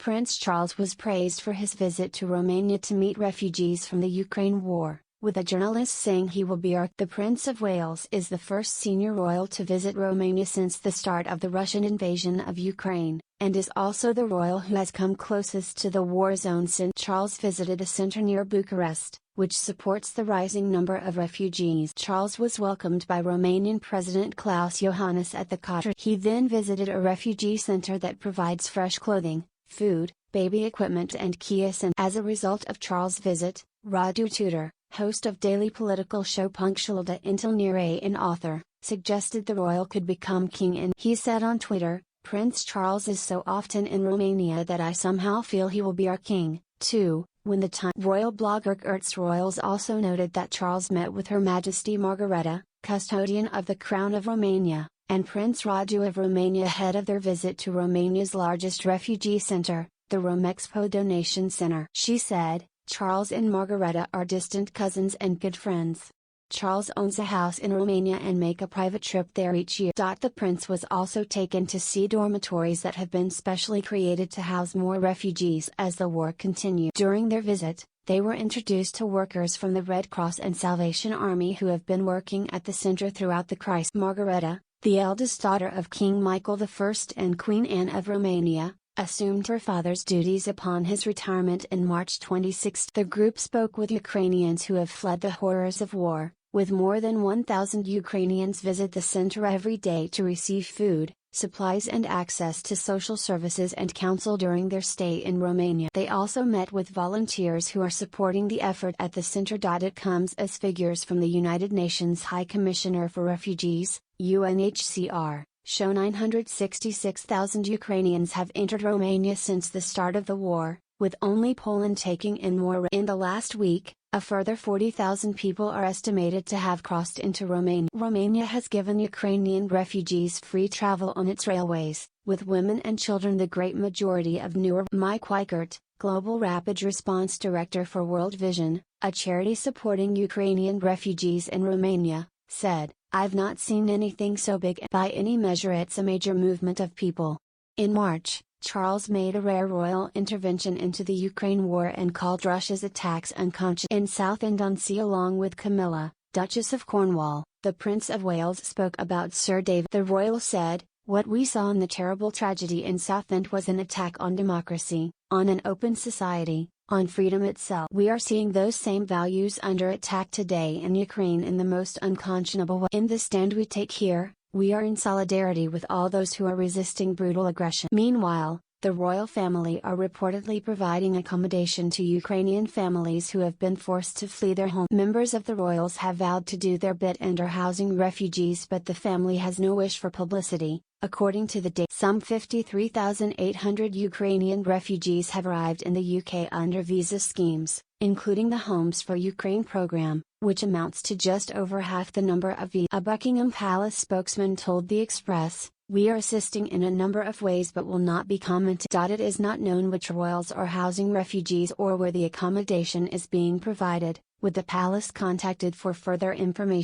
Prince Charles was praised for his visit to Romania to meet refugees from the Ukraine war, with a journalist saying he will be the Prince of Wales is the first senior royal to visit Romania since the start of the Russian invasion of Ukraine, and is also the royal who has come closest to the war zone since Charles visited a center near Bucharest, which supports the rising number of refugees. Charles was welcomed by Romanian President Klaus Iohannis at the Qatar. He then visited a refugee center that provides fresh clothing, food, baby equipment and key essentials. As a result of Charles' visit, Radu Tudor, host of daily political show Punctuală Întâlnire and author, suggested the royal could become king, and he said on Twitter, "Prince Charles is so often in Romania that I somehow feel he will be our king, too." When the time royal blogger Gertz Royals also noted that Charles met with Her Majesty Margareta, custodian of the Crown of Romania, and Prince Radu of Romania ahead of their visit to Romania's largest refugee center, the Romexpo Donation Center. She said, "Charles and Margareta are distant cousins and good friends. Charles owns a house in Romania and make a private trip there each year." The prince was also taken to see dormitories that have been specially created to house more refugees as the war continued. During their visit, they were introduced to workers from the Red Cross and Salvation Army who have been working at the center throughout the crisis. Margareta, the eldest daughter of King Michael I and Queen Anne of Romania, assumed her father's duties upon his retirement in March 26. The group spoke with Ukrainians who have fled the horrors of war, with more than 1,000 Ukrainians visit the center every day to receive food, supplies and access to social services and counsel during their stay in Romania. They also met with volunteers who are supporting the effort at the center. It comes as figures from the United Nations High Commissioner for Refugees, UNHCR, show 966,000 Ukrainians have entered Romania since the start of the war, with only Poland taking in more. In the last week, a further 40,000 people are estimated to have crossed into Romania. Romania has given Ukrainian refugees free travel on its railways, with women and children the great majority of newer. Mike Weichert, Global Rapid Response Director for World Vision, a charity supporting Ukrainian refugees in Romania, said, "I've not seen anything so big. By any measure it's a major movement of people." In March, Charles made a rare royal intervention into the Ukraine war and called Russia's attacks unconscionable. In Southend-on-Sea along with Camilla, Duchess of Cornwall, the Prince of Wales spoke about Sir David. The royal said, "What we saw in the terrible tragedy in Southend was an attack on democracy, on an open society, on freedom itself. We are seeing those same values under attack today in Ukraine in the most unconscionable way. In the stand we take here, we are in solidarity with all those who are resisting brutal aggression." Meanwhile, the royal family are reportedly providing accommodation to Ukrainian families who have been forced to flee their home. Members of the royals have vowed to do their bit and are housing refugees, but the family has no wish for publicity. According to the date, some 53,800 Ukrainian refugees have arrived in the UK under visa schemes, including the Homes for Ukraine program, which amounts to just over half the number of visas. A Buckingham Palace spokesman told The Express, "We are assisting in a number of ways but will not be commented." It is not known which royals are housing refugees or where the accommodation is being provided, with the palace contacted for further information.